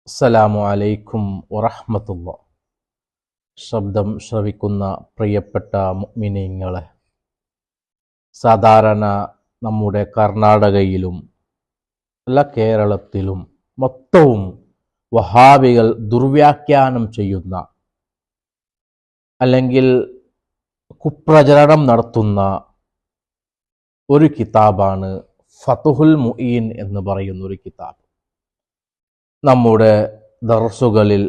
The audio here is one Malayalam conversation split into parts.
അസ്സലാമു അലൈക്കും വറഹ്മത്തുള്ളാഹി. ശബ്ദം ശ്രവിക്കുന്ന പ്രിയപ്പെട്ട മുഅ്മിനീങ്ങളെ, സാധാരണ നമ്മുടെ കർണാടകയിലും അല്ല കേരളത്തിലും മൊത്തവും വഹാബികൾ ദുർവ്യാഖ്യാനം ചെയ്യുന്ന അല്ലെങ്കിൽ കുപ്രചരണം നടത്തുന്ന ഒരു കിതാബാണ് ഫതുഹുൽ മുഈൻ എന്ന് പറയുന്ന ഒരു കിതാബ്. നമ്മുടെ ദർസുകളിൽ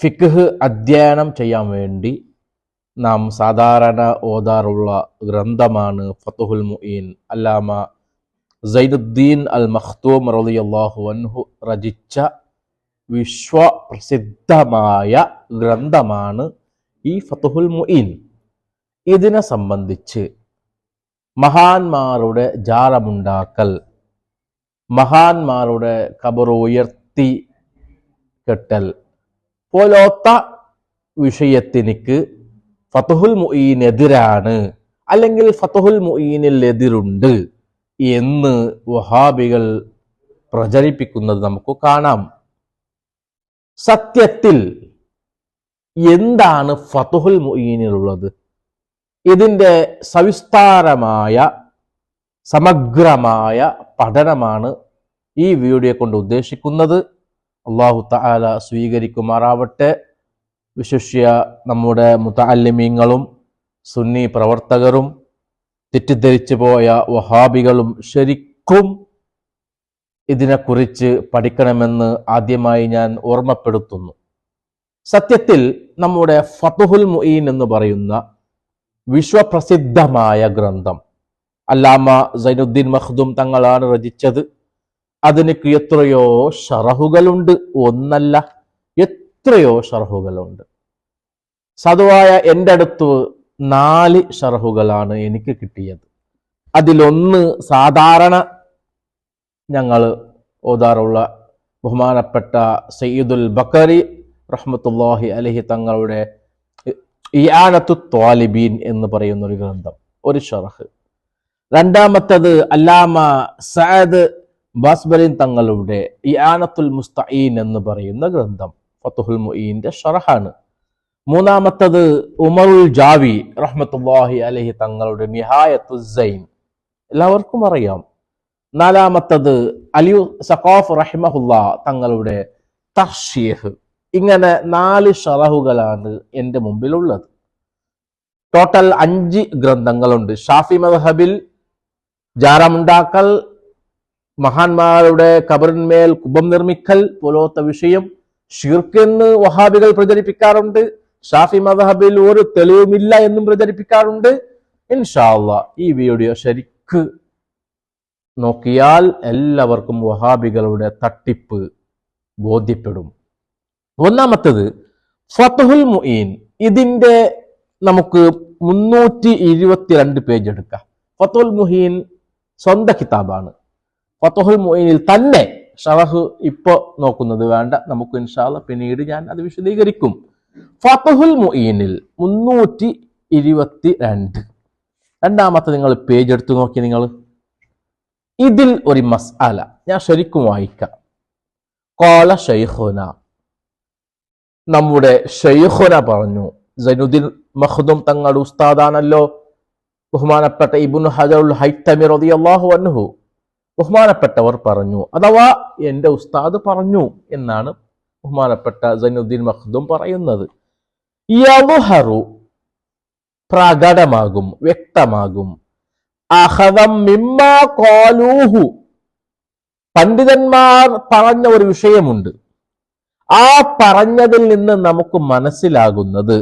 ഫിഖ് അധ്യയനം ചെയ്യാൻ വേണ്ടി നാം സാധാരണ ഓതാറുള്ള ഗ്രന്ഥമാണ് ഫതുഹുൽ മുഈൻ. അല്ലാമ സൈനുദ്ദീൻ അൽ മഖ്തൂം റളിയല്ലാഹു അൻഹു രചിച്ച വിശ്വപ്രസിദ്ധമായ ഗ്രന്ഥമാണ് ഈ ഫതുഹുൽ മുഈൻ. ഇതിനെ സംബന്ധിച്ച് മഹാന്മാരുടെ ജാറമുണ്ടാക്കൽ, മഹാന്മാരുടെ ഖബർ ഉയർത്തി കെട്ടൽ പോലത്ത വിഷയത്തിനിക്ക് ഫതുഹുൽ മുഈനെതിരാണ് അല്ലെങ്കിൽ ഫതുഹുൽ മുഈനിൽ എതിരുണ്ട് എന്ന് വഹാബികൾ പ്രചരിപ്പിക്കുന്നത് നമുക്ക് കാണാം. സത്യത്തിൽ എന്താണ് ഫതുഹുൽ മുഈനിലുള്ളത്? ഇതിൻ്റെ സവിസ്താരമായ സമഗ്രമായ പഠനമാണ് ഈ വീഡിയോ കൊണ്ട് ഉദ്ദേശിക്കുന്നത്. അല്ലാഹു തആല സ്വീകരിക്കുമാറാവട്ടെ. വിശിഷ്യ നമ്മുടെ മുതഅല്ലിമീങ്ങളും സുന്നി പ്രവർത്തകരും തെറ്റിദ്ധരിച്ചു പോയ വഹാബികളും ശരിക്കും ഇതിനെക്കുറിച്ച് പഠിക്കണമെന്ന് ആദ്യമായി ഞാൻ ഓർമ്മപ്പെടുത്തുന്നു. സത്യത്തിൽ നമ്മുടെ ഫതുഹുൽ മുഈൻ എന്ന് പറയുന്ന വിശ്വപ്രസിദ്ധമായ ഗ്രന്ഥം അല്ലാമ സൈനുദ്ദീൻ മഖ്ദൂം തങ്ങളാണ് രചിച്ചത്. അതിന് എത്രയോ ഷറഹുകളുണ്ട്, ഒന്നല്ല എത്രയോ ഷറഹുകളുണ്ട്. സാധുവായ എൻ്റെ അടുത്ത് 4 ഷറഹുകളാണ് എനിക്ക് കിട്ടിയത്. അതിലൊന്ന് സാധാരണ ഞങ്ങൾ ഓതാറുള്ള ബഹുമാനപ്പെട്ട സയ്യിദുൽ ബഖരി റഹ്മത്തുള്ളാഹി അലൈഹി തങ്ങളുടെ ഇആനത്തു ത്വാലിബീൻ എന്ന് പറയുന്ന ഒരു ഗ്രന്ഥം, ഒരു ഷറഹ്. രണ്ടാമത്തത് അല്ലാമ സഅദ് ബാസ്ബലിൻ തങ്ങളുടെ ഇആനത്തുൽ മുസ്തഈൻ എന്ന് പറയുന്ന ഗ്രന്ഥം ഫതുഹുൽ മുഈന്റെ ഷറഹാണ്. മൂന്നാമത്തത് ഉമറുൽ ജാവി റഹ്മത്തുള്ളാഹി അലൈഹി തങ്ങളുടെ നിഹായത്തുസ് സൈൻ, എല്ലാവർക്കും അറിയാം. നാലാമത്തത് അലി സഖാഫ് റഹിമഹുല്ലാ തങ്ങളുടെ തർശീഹ്. ഇങ്ങനെ 4 ഷറഹുകളാണ് എൻ്റെ മുമ്പിലുള്ളത്. ടോട്ടൽ 5 ഗ്രന്ഥങ്ങളുണ്ട്. ഷാഫി മദ്ഹബിൽ ജാറമുണ്ടാക്കൽ, മഹാന്മാരുടെ ഖബറിന്മേൽ കുബം നിർമ്മിക്കൽ പോലത്തെ വിഷയം ഷിർക്ക് വഹാബികൾ പ്രചരിപ്പിക്കാറുണ്ട്. ഷാഫി മദ്ഹബിൽ ഒരു തെളിവുമില്ല എന്നും പ്രചരിപ്പിക്കാറുണ്ട്. ഇൻഷാ അല്ലാഹ് ഈ വീഡിയോ ശരിക്ക് നോക്കിയാൽ എല്ലാവർക്കും വഹാബികളുടെ തട്ടിപ്പ് ബോധ്യപ്പെടും. ഒന്നാമത്തത് ഫതുഹുൽ മുഈൻ. ഇതിന്റെ നമുക്ക് 322 പേജ് എടുക്കാം. ഫതുഹുൽ മുഈൻ സ്വന്തം കിതാബാണ്. ഫതുഹുൽ മുഈനിൽ തന്നെ ഷറഹ് ഇപ്പൊ നോക്കുന്നത് വേണ്ട, നമുക്ക് ഇൻഷാ അല്ലാഹ് പിന്നീട് ഞാൻ അത് വിശദീകരിക്കും. ഫതുഹുൽ മുഈനിൽ 322. രണ്ടാമത്തെ നിങ്ങൾ പേജ് എടുത്തു നോക്കി. നിങ്ങൾ ഇതിൽ ഒരു മസ്അല ഞാൻ ശരിക്കും വായിക്കാം. ഖാല ശൈഖുന, നമ്മുടെ ശൈഖുന പറഞ്ഞു. സൈനുദ്ദീൻ മഖ്ദൂം തങ്ങളുടെ ഉസ്താദാണല്ലോ ബഹുമാനപ്പെട്ട ഇബ്നു ഹജറുൽ ഹൈതമി റളിയല്ലാഹു അൻഹു. ബഹുമാനപ്പെട്ടവർ പറഞ്ഞു, അഥവാ എൻ്റെ ഉസ്താദ് പറഞ്ഞു എന്നാണ് ബഹുമാനപ്പെട്ട സൈനുദ്ദീൻ മഖ്ദൂം പറയുന്നത്. യദ്ഹറു, പ്രകടമാകും, വ്യക്തമാകും. അഖദം മിമ്മാ ഖാലൂഹു, പണ്ഡിതന്മാർ പറഞ്ഞ ഒരു വിഷയമുണ്ട്. ആ പറഞ്ഞതിൽ നിന്ന് നമുക്ക് മനസ്സിലാകുന്നത്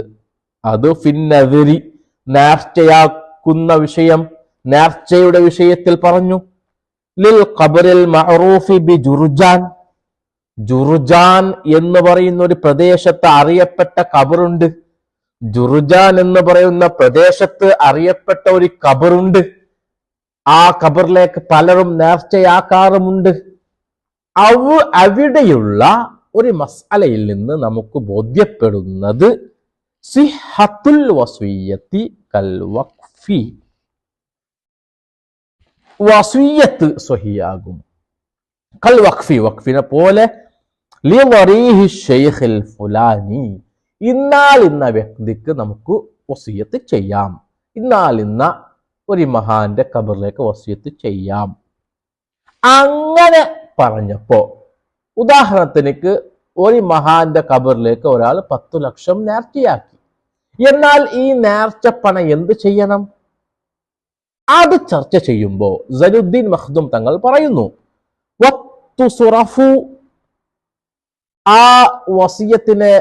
അത് ഫിന്നദരി, നേർച്ചയാക്കുന്ന വിഷയം, നേർച്ചയുടെ വിഷയത്തിൽ പറഞ്ഞു. ലിൽ ഖബറിൽ മഅറൂഫി ബി ജുർജാൻ, ജുർജാൻ എന്ന് പറയുന്ന ഒരു പ്രദേശത്ത് അറിയപ്പെട്ട ഖബറുണ്ട്. ജുർജാൻ എന്ന് പറയുന്ന പ്രദേശത്ത് അറിയപ്പെട്ട ഒരു ഖബറുണ്ട്. ആ ഖബറിലേക്ക് പലരും നേർച്ചയാക്കാറുമുണ്ട്. അവിടെയുള്ള ഒരു മസ്അലയിൽ നിന്ന് നമുക്ക് ബോധ്യപ്പെടുന്നത് സിഹത്തുൽ വസിയ്യത്തി കൽ വഖ്ഫി, വസിയ്യത്ത് സ്വഹിയാകും. കൽ വഖഫി, വഖഫിനെ പോലെ, ലിവറീഹി ശൈഖിൽ ഫുലാനി, ഇന്നാൽ ഇന്ന വ്യക്തിക്ക് നമുക്ക് വസിയത്ത് ചെയ്യാം, ഇന്നാൽ ഇന്ന ഒരു മഹാന്റെ ഖബറിലേക്ക് വസിയത്ത് ചെയ്യാം. അങ്ങനെ പറഞ്ഞപ്പോ ഉദാഹരണത്തിനക്ക് ഒരു മഹാന്റെ ഖബറിലേക്ക് ഒരാൾ 10 ലക്ഷം നേർച്ചയാക്കി. എന്നാൽ ഈ നേർച്ചപ്പണ എന്ത് ചെയ്യണം? അത് ചർച്ച ചെയ്യുമ്പോൾ സൈനുദ്ദീൻ മഖ്ദൂം തങ്ങൾ പറയുന്നു, വത്തുസുറഫു, ആ വസിയത്തിനെ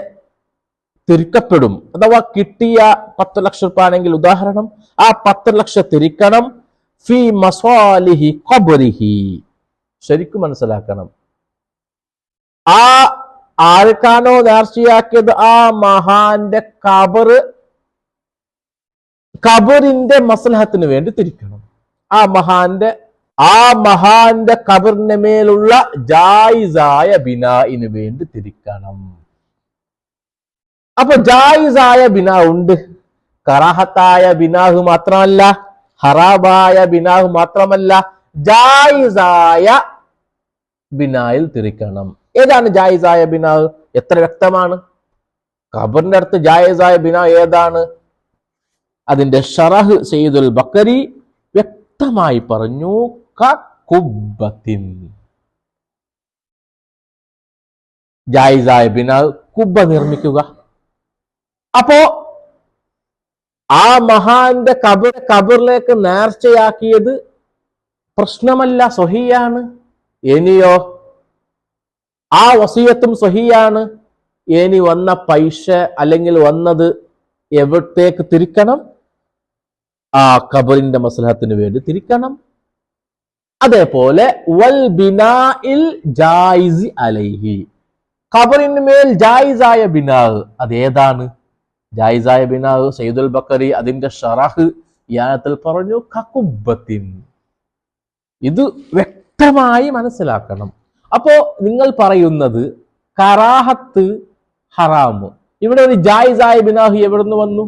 തിരിക്കപ്പെടും. അഥവാ കിട്ടിയ 10 ലക്ഷം രൂപ ആണെങ്കിൽ ഉദാഹരണം, ആ 10 ലക്ഷം തിരിക്കണം. ഫി മസാലിഹി ഖബ്രിഹി, ശരിക്കും മനസ്സിലാക്കണം. ആ ആർക്കാണോ നേർച്ചയാക്കിയത് ആ മഹാന്റെ ഖബറിന്റെ മസ്ലഹത്തിന് വേണ്ടി തിരിക്കണം. ആ മഹാന്റെ ഖബറിന്റെ മേലുള്ള ജായിസായ ബിനായിന് വേണ്ടി തിരിക്കണം. അപ്പൊ ജായിസായ ബിനാ ഉണ്ട്, കറാഹത്തായ ബിനാഹ് മാത്രമല്ല, ഹറാബായ ബിനാഹ് മാത്രമല്ല, ജായിസായ ബിനായിൽ തിരിക്കണം. ഏതാണ് ജായിസായ ബിനാഹ്? എത്ര വ്യക്തമാണ്. ഖബറിന്റെ അടുത്ത് ജായിസായ ബിനാ ഏതാണ്? അതിന്റെ ഷറഹ് സയ്യിദുൽ ബക്കരി വ്യക്തമായി പറഞ്ഞു, കുബ്ബത്തിൻ. ജായിസായ ബിനാഹ് കുബ്ബ നിർമ്മിക്കുക. അപ്പോ ആ മഹാന്റെ ഖബറിലേക്ക് നേർച്ചയാക്കിയത് പ്രശ്നമല്ല, സ്വഹിയാണ്. ഇനിയോ ആ വസിയത്തും സ്വഹിയാണ്. ഇനി വന്ന പൈസ അല്ലെങ്കിൽ വന്നത് എവിടത്തേക്ക് തിരിക്കണം? ആ ഖബറിന്റെ മസ്ലഹത്തിന് വേണ്ടി തിരിക്കണം. അതേപോലെ വൽ ബിനാഇൽ ജായിസ് അലൈഹി, ഖബറിന് മേൽ ജായിസായ ബിനാഹ് അതേതാണ്? ജായിസായ ബിനാഹ് സയ്യിദുൽ ബക്കരി അതിന്റെ ഷറഹ് യാനത്തിൽ പറഞ്ഞു, കകുബ്ബത്തിൻ. ഇത് വ്യക്തമായി മനസ്സിലാക്കണം. അപ്പോ നിങ്ങൾ പറയുന്നത് കറാഹത്ത്, ഹറാമ്, ഇവിടെ ഒരു ജായിസായ ബിനാഹ് എവിടുന്ന് വന്നു?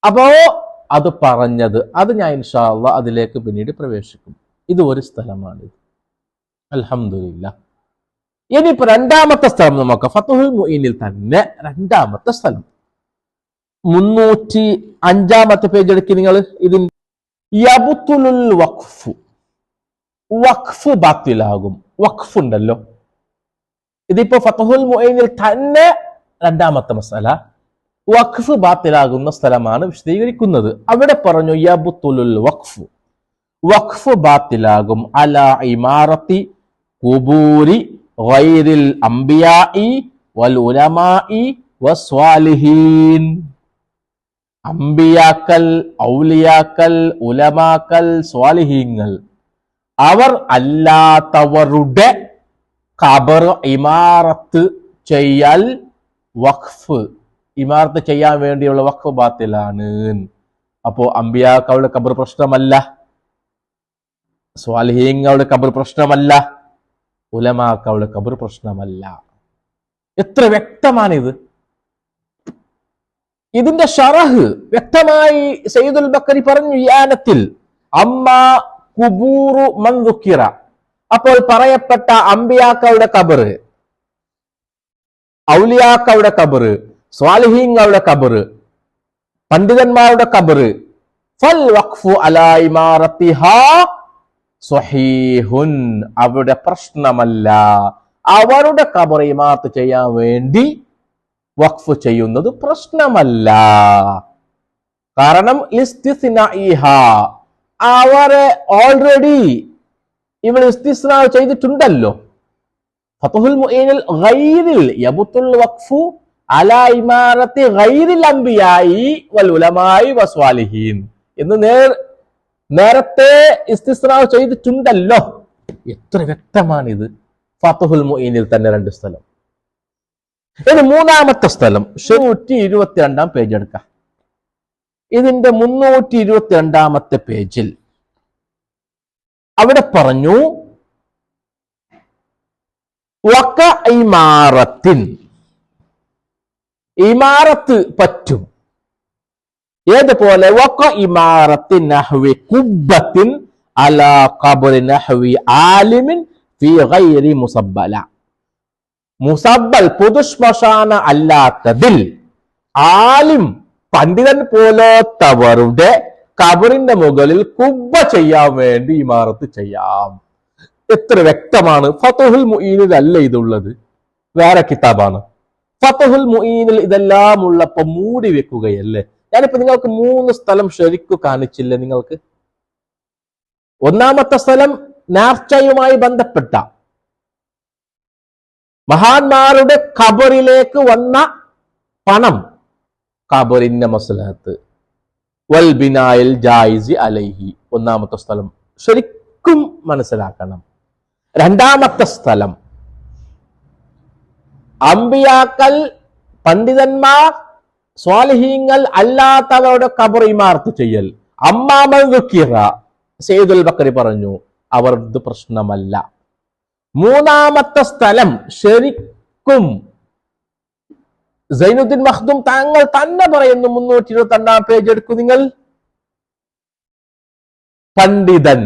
അപ്പോ അത് പറഞ്ഞത് അത് ഞാൻ ഇൻഷാ അല്ലാഹ് അതിലേക്ക് പിന്നീട് പ്രവേശിക്കും. ഇത് ഒരു സ്ഥലമാണ്. അൽഹംദുലില്ലാഹ്. ഇനിയിപ്പോ രണ്ടാമത്തെ സ്ഥലം നമുക്ക് ഫത്ഹുൽ മുഈനിൽ തന്നെ രണ്ടാമത്തെ സ്ഥലം 305 പേജ് എടുക്കി നിങ്ങൾ. ഇതിന് യബ്തുലുൽ വഖഫ്, വഖഫ് ബാത്തിലാകും. വഖഫ് ഉണ്ടല്ലോ, ഇതിപ്പോ ഫത്ഹുൽ മുഈനിൽ തന്നെ രണ്ടാമത്തെ മസല, വഖഫ് ബാത്തിലാകുന്ന സ്ഥലമാണ് വിശദീകരിക്കുന്നത്. അവിടെ പറഞ്ഞു യബ്തുലുൽ വഖഫ്, വഖഫ് ബാത്തിലാകും അലാ ഇമാറത്തി ഖുബൂരി ഗൈറിൽ അംബിയാഇ വൽ ഉലമാഇ വസ്വാലിഹീൻ. അംബിയാക്കൽ, ഔലിയാക്കൽ, ഉലമാക്കൽ, സ്വാലിഹീങ്ങൾ, അവർ അല്ലാത്തവരുടെ ഖബർ ഇമാറത്ത് ചെയ്യൽ, വഖഫ് ഇമാറത്ത് ചെയ്യാൻ വേണ്ടിയുള്ള വഖഫ് ബാത്തിലാണ്. അപ്പോ അംബിയാക്കളുടെ ഖബർ പ്രശ്നമല്ല, സ്വാലിഹീങ്ങളുടെ ഖബർ പ്രശ്നമല്ല, ഉലമാക്കളുടെ ഖബർ പ്രശ്നമല്ല. എത്ര വ്യക്തമാണിത്. ഇതിന്റെ ഷറഹ് വ്യക്തമായി സയ്യിദുൽ ബക്കരി പറഞ്ഞു യാനത്തിൽ, അമ്മാ ഖുബൂറു മൻ ദുക്കിറ, അപ്പോൾ പറയപ്പെട്ട അംബിയാക്കളുടെ ഖബർ, ഔലിയാക്കളുടെ ഖബർ, സ്വാലിഹീങ്ങളുടെ ഖബർ, പണ്ഡിതന്മാരുടെ ഖബർ, ഫൽ വഖഫു അലാ ഇമാറത്തിഹാ സ്വഹീഹുൻ, അവിടെ പ്രശ്നമല്ല. അവരുടെ ഖബർ ഇമാറത്ത് ചെയ്യാൻ വേണ്ടി വഖഫ് ചെയ്യുന്നത് പ്രശ്നമല്ല. കാരണം ഇസ്തിസ്നാഇഹാ, അവരെ ഓൾറെഡി ഇവിടെ ഇസ്തിസ്നാ ചെയ്തിട്ടുണ്ടല്ലോ. ഫത്ഹുൽ മുഈനിൽ ഗൈറിൽ യബ്തുൽ വഖഫു അലാ ഇമാറത്തി ഗൈറിൽ അംബിയായി വൽ ഉലമായി വസ്വാലിഹീൻ എന്ന് നേരത്തെ ഇസ്തിസ്നാ ചെയ്തിട്ടുണ്ടല്ലോ. എത്ര വ്യക്തമാണിത്. ഫത്ഹുൽ മുഈനിൽ തന്നെ 2 സ്ഥലം. ഇനി മൂന്നാമത്തെ സ്ഥലം 322 പേജ് എടുക്കാം. ഇതിന്റെ 322 പേജിൽ അവിടെ പറഞ്ഞു വക ഇമാറത്തിൻ, ഇമാറത്ത് പറ്റും. ഏതുപോലെ? വക ഇമാറത്തിൻ നഹ്വി ഖുബ്ബത്തിൻ അലാ ഖബ്രി നഹ്വി ആലിമിൻ ഫീ ഗൈരി മുസബ്ബല, മുസബ്ബൽ പൊതുശ്മശാന അല്ലാത്തതിൽ ആലിം പണ്ഡിതൻ പോലോത്തവരുടെ കബറിന്റെ മുകളിൽ കുബ്ബ ചെയ്യാൻ വേണ്ടി ഇമാറത്ത് ചെയ്യാം. എത്ര വ്യക്തമാണ്. ഫതുഹുൽ മുഈനിൽ അല്ല ഇതുള്ളത്, വേറെ കിതാബാണ്. ഫതുഹുൽ മുഈനിൽ ഇതെല്ലാം ഉള്ളപ്പോ മൂടി വെക്കുകയല്ലേ. ഞാനിപ്പോ നിങ്ങൾക്ക് 3 സ്ഥലം ശരിക്കു കാണിച്ചില്ലേ നിങ്ങൾക്ക്. ഒന്നാമത്തെ സ്ഥലം നേർച്ചയുമായി ബന്ധപ്പെട്ട മഹാന്മാരുടെ ഖബറിലേക്ക് വന്ന പണം, ഖബറിന്റെ മസ്ലഹത്ത്, വൽ ബിനായിൽ ജായിസി അലൈഹി. ഒന്നാമത്തെ സ്ഥലം ശരിക്കും മനസ്സിലാക്കണം. രണ്ടാമത്തെ സ്ഥലം അമ്പിയാക്കൾ, പണ്ഡിതന്മാർ, സ്വാലിഹീങ്ങൾ അല്ലാത്തവരുടെ ഖബർ ഇമാർത്ത് ചെയ്യൽ. അമ്മാമൽ ദുക്കിറ, സയ്യിദുൽ ബക്കറി പറഞ്ഞു, അവർക്ക് പ്രശ്നമല്ല. മൂന്നാമത്തെ സ്ഥലം ശരിക്കും സൈനുദ്ദീൻ മഖ്ദൂം താങ്കൾ തന്നെ പറയുന്നു, 322 പേജ് എടുക്കും നിങ്ങൾ. പണ്ഡിതൻ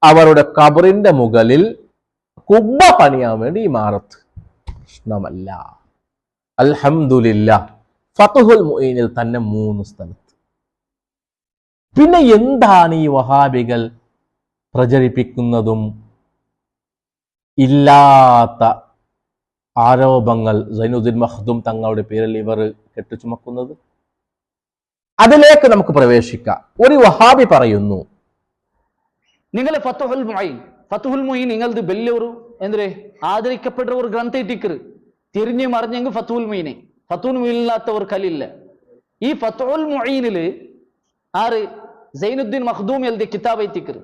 അവരുടെ ഖബറിന്റെ മുകളിൽ കുബ്ബ പണിയാൻ വേണ്ടി ഇമാറത്ത് പ്രശ്നമല്ല. അൽഹംദുലില്ലാഹ്, ഫതുഹുൽ മുഈനിൽ തന്നെ 3 സ്ഥലത്ത്. പിന്നെ എന്താണ് ഈ വഹാബികൾ പ്രചരിപ്പിക്കുന്നതും ഇല്ലാത്ത ആരോപങ്ങൾ സൈനുദ്ദീൻ മഖ്ദൂം തങ്ങളുടെ പേരിൽ ഇവർ കെട്ടുചുമക്കുന്നത്? അതിലേക്ക് നമുക്ക് പ്രവേശിക്കാം. ഒരു വഹാബി പറയുന്നു, നിങ്ങളെ ഫതുഹുൽ മുഈൻ നിങ്ങളത് വലിയൊരു എന്തൊരു ആദരിക്കപ്പെട്ട ഒരു ഗ്രന്ഥ ഇട്ടിക്കറ്. തിരിഞ്ഞു മറിഞ്ഞെങ്കിൽ ഫതുഹുൽ മുഈനില്ലാത്ത ഒരു കല്ലില്ല. ഈ ഫതുഹുൽ മുഈനില് ആറ് സൈനുദ്ദീൻ മഖ്ദൂം എഴുതിയ കിതാബ് എത്തിക്കറ്.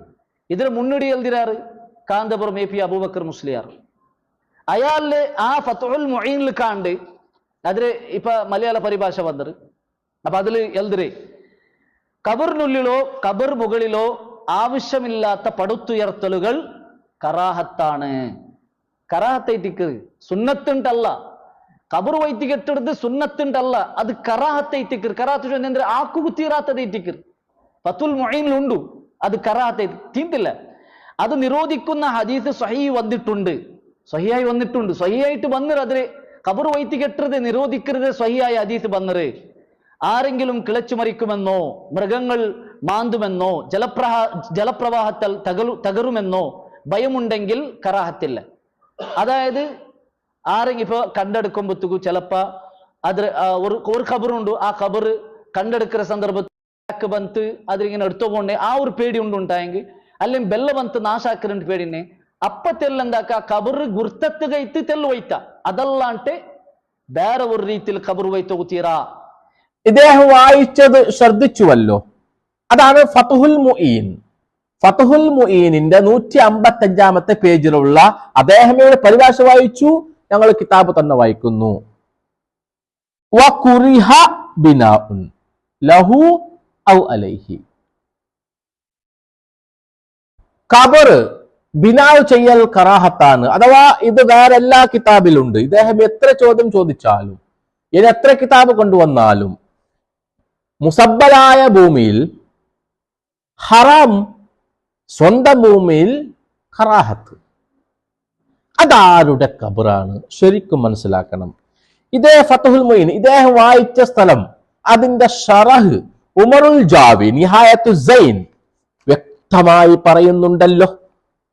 ഇതിന് മുന്നോടി എഴുതിയാറ് കാന്തപുരം AP അബൂബക്കർ മുസ്ലിയാർ. അയാളില് ആ ഫതുഹുൽ മുഈനിൽ കാണ്ട് അതില് ഇപ്പൊ മലയാള പരിഭാഷ വന്നത്. അപ്പൊ അതില് എഴുതേ, ഖബറിനുള്ളിലോ ഖബർ മുകളിലോ ആവശ്യമില്ലാത്ത പടുത്തുയർത്തലുകൾ കറാഹത്താണ്. കറാഹത്തൈറ്റിക്ക് സുന്നത്തുണ്ടല്ല. ഖബർ വൈത്തി കെട്ടെടുത്ത് സുന്നത്തുണ്ടല്ല, അത് കറാഹത്തൈറ്റിക്ക്. കറാഹത്ത് എന്തെങ്കിലും ആക്കുകുത്തീറാത്തതൈറ്റിക്ക് ഫതുഹുൽ മുഈനിൽ ഉണ്ട്. അത് കറാഹത്തൈ തീണ്ടില്ല. അത് നിരോധിക്കുന്ന ഹദീസ് സ്വഹീഹ് വന്നിട്ടുണ്ട്, സ്വഹീഹായി വന്നിട്ടുണ്ട്. സ്വഹീഹായിട്ട് വന്നത് അതില് ഖബർ വൈത്തി കെട്ടരുത്, നിരോധിക്കരുത്, സ്വഹീഹായ ഹദീസ് വന്നത്. ആരെങ്കിലും കിളച്ചു മരിക്കുമെന്നോ മൃഗങ്ങൾ മാന്തുമെന്നോ ജലപ്രവാഹത്താൽ തകരുമെന്നോ ഭയമുണ്ടെങ്കിൽ കറാഹത്തില്ല. അതായത് ആരെങ്കിലും ഇപ്പൊ കണ്ടെടുക്കുമ്പോഴത്തേക്കു ചിലപ്പോ അത് ഒരു ഖബറുണ്ട്, ആ ഖബർ കണ്ടെടുക്കുന്ന സന്ദർഭത്തിൽ ബന്ത് അതിലിങ്ങനെ എടുത്തുകൊണ്ട് ആ ഒരു പേടി ഉണ്ടായെങ്കിൽ, അല്ലെങ്കിൽ ബെല്ല ബന്ത് നാശാക്കുന്ന പേടിനെ അപ്പത്തെല്ലാം എന്താക്ക ഖബർ ഗുർത്തത്ത് കൈത്ത് തെല്ല് വൈത്ത. അതല്ലാണ്ട് വേറെ ഒരു രീതിയിൽ ഖബർ വൈത്ത കുത്തീറാ. ഇദ്ദേഹം വായിച്ചത് ശ്രദ്ധിച്ചുവല്ലോ. അതാണ് ഫതുഹുൽ മുഈൻ. ഫതുഹുൽ മുഈനിന്റെ 155 പേജിലുള്ള അദ്ദേഹമയുടെ പരിഭാഷ വായിച്ചു. ഞങ്ങൾ കിതാബ് തന്നെ വായിക്കുന്നു. വകുരിഹ ബിനാഉൻ ലഹു ഔ അലൈഹി. ഖബർ ബിനാവ് ചെയ്യൽ കറാഹത്താണ്. അഥവാ ഇത് വേറെ എല്ലാ കിതാബിലുണ്ട്. ഇദ്ദേഹം എത്ര ചോദ്യം ചോദിച്ചാലും ഇനി എത്ര കിതാബ് കൊണ്ടുവന്നാലും മുസബ്ബലായ ഭൂമിയിൽ ഹറാം, സ്വന്തം ഭൂമിയിൽ കറാഹത്ത്. അതാരുടെ ഖബറാണ് ശരിക്കും മനസ്സിലാക്കണം. ഇതേ ഫതുഹുൽ മുഈൻ ഇദ്ദേഹം വായിച്ച സ്ഥലം, അതിന്റെ ഷറഹ് ഉമറുൽ ജാവി നിഹായത്തു സൈൻ വ്യക്തമായി പറയുന്നുണ്ടല്ലോ.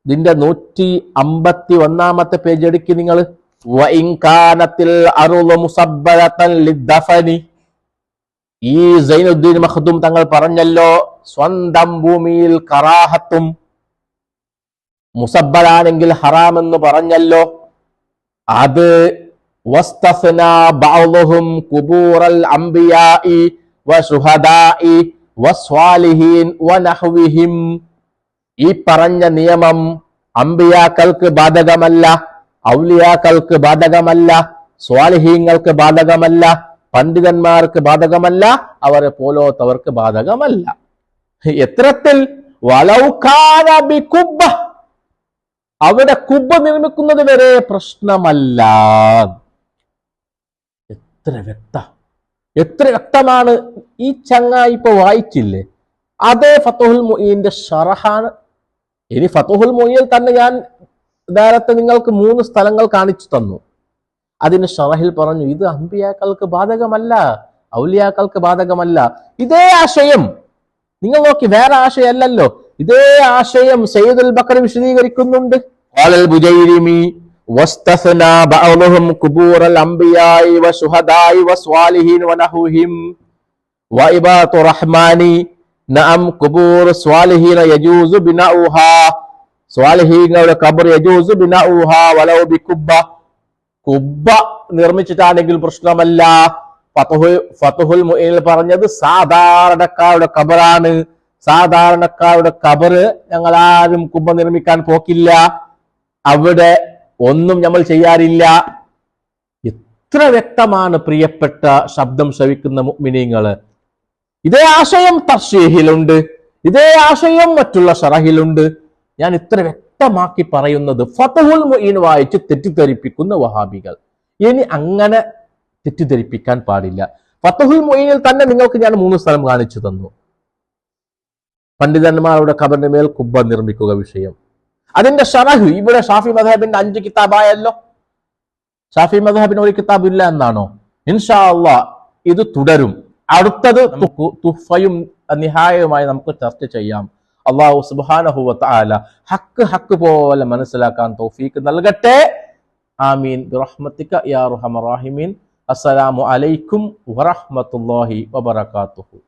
ഇതിന്റെ 151 പേജ് എടുക്കി നിങ്ങൾ. വഇൻ കാനത്തിൽ അർളു മുസബ്ബലതൻ ലിദ്ദഫനി. ഈ സൈനുദ്ദീൻ മഖ്ദൂം തങ്ങൾ പറഞ്ഞല്ലോ, സ്വന്തം ഭൂമിയിൽ കറാഹത്തും മുസബ്ബലാണെങ്കിൽ ഹറാമെന്ന് പറഞ്ഞല്ലോ. അത് വസ്തഫ്നാ ബഅ്ദുഹും ഖുബൂറൽ അംബിയാഇ വശുഹദാഇ വസ്വാലിഹീൻ വനഹ്വിഹിം. ഈ പറഞ്ഞ നിയമം അംബിയാക്കൾക്ക് ബാധകമല്ല, ഔലിയാക്കൾക്ക് ബാധകമല്ല, സ്വാലിഹീങ്ങൾക്ക് ബാധകമല്ല, പണ്ഡിതന്മാർക്ക് ബാധകമല്ല, അവരെ പോലോത്തവർക്ക് ബാധകമല്ല. എത്രത്തിൽ വലൗകാന ബികുബ്ബ, അവിടെ കുബ്ബ നിർമ്മിക്കുന്നത് വരെ പ്രശ്നമല്ല. എത്ര വ്യക്തമാണ്. ഈ ചങ്ങായി ഇപ്പൊ വായിച്ചില്ലേ? അതേ ഫതുഹുൽ മുഈന്റെ ഷറഹാണ്. ഇനി ഫതുഹുൽ മുഈനിൽ തന്നെ ഞാൻ നേരത്തെ നിങ്ങൾക്ക് 3 സ്ഥലങ്ങൾ കാണിച്ചു തന്നു. അതിന് ഷറഹിൽ പറഞ്ഞു ഇത് അമ്പിയാക്കൾക്ക് ബാധകമല്ല, ഔലിയാക്കൾക്ക് ബാധകമല്ല. ഇതേ ആശയം നിങ്ങൾ നോക്കി, വേറെ ആശയമല്ലല്ലോ, ഇതേ ആശയം സയ്യിദുൽ ബഖറി വിശദീകരിക്കുന്നുണ്ട്. ഖാലൽ ബുജൈരിമി വസ്തസ്നാ ബഅ്ദുഹും ഖുബൂറൽ അംബിയായി വശുഹദായി വസ്വാലിഹീൻ വനഹുഹിം വഇബാദുർ റഹ്മാനി നഅം ഖുബൂർ സ്വാലിഹീന യജൂസു ബിനഉഹാ, സ്വാലിഹീങ്ങളുടെ ഖബർ യജൂസു ബിനഉഹാ വലൗ ബികുബ്ബ, കുബ്ബ നിർമ്മിച്ചിട്ടാണെങ്കിൽ പ്രശ്നമല്ല. ഫതുഹുൽ മുഈനിൽ പറഞ്ഞത് സാധാരണക്കാരുടെ ഖബറാണ്, സാധാരണക്കാരുടെ ഖബറ് ഞങ്ങൾ ആരും കുബ്ബ നിർമ്മിക്കാൻ പോക്കില്ല, അവിടെ ഒന്നും നമ്മൾ ചെയ്യാറില്ല. എത്ര വ്യക്തമാണ് പ്രിയപ്പെട്ട ശബ്ദം ശ്രവിക്കുന്ന മുഅ്മിനീങ്ങള്. ഇതേ ആശയം തർശീഹിലുണ്ട്, ഇതേ ആശയം മറ്റുള്ള ഷറഹിലുണ്ട്. ഞാൻ ഇത്ര വ്യക്തമാക്കി പറയുന്നത് ഫതുഹുൽ മുഈൻ വായിച്ച് തെറ്റിദ്ധരിപ്പിക്കുന്ന വഹാബികൾ ഇനി അങ്ങനെ തെറ്റിദ്ധരിപ്പിക്കാൻ പാടില്ല. ഫതുഹുൽ മുഈനിൽ തന്നെ നിങ്ങൾക്ക് ഞാൻ 3 സ്ഥലം കാണിച്ചു തന്നു. പണ്ഡിതന്മാരുടെ ഖബറിന്റെ മേൽ കുബ്ബ നിർമ്മിക്കുക വിഷയം, അതിന്റെ ഷറഹ് ഇവിടെ ഷാഫി മദ്ഹബിന്റെ 5 കിതാബായല്ലോ. ഷാഫി മദ്ഹബിന് 1 കിതാബ് ഇല്ല എന്നാണോ? ഇൻഷാ അല്ലാഹ് ഇത് തുടരും. അടുത്തത് തുഹ്ഫയും നിഹായയുമായി നമുക്ക് ചർച്ച ചെയ്യാം. അല്ലാഹു സുബ്ഹാനഹു വ തആല ഹക്ക് പോലെ മനസ്സിലാക്കാൻ തൗഫീക്ക് നൽകട്ടെ. ആമീൻ ബിറഹ്മതിക യാ അർഹമർ റഹീമീൻ. അസ്സലാമു അലൈക്കും വറഹ്മത്തുള്ളാഹി വബറകാതുഹു.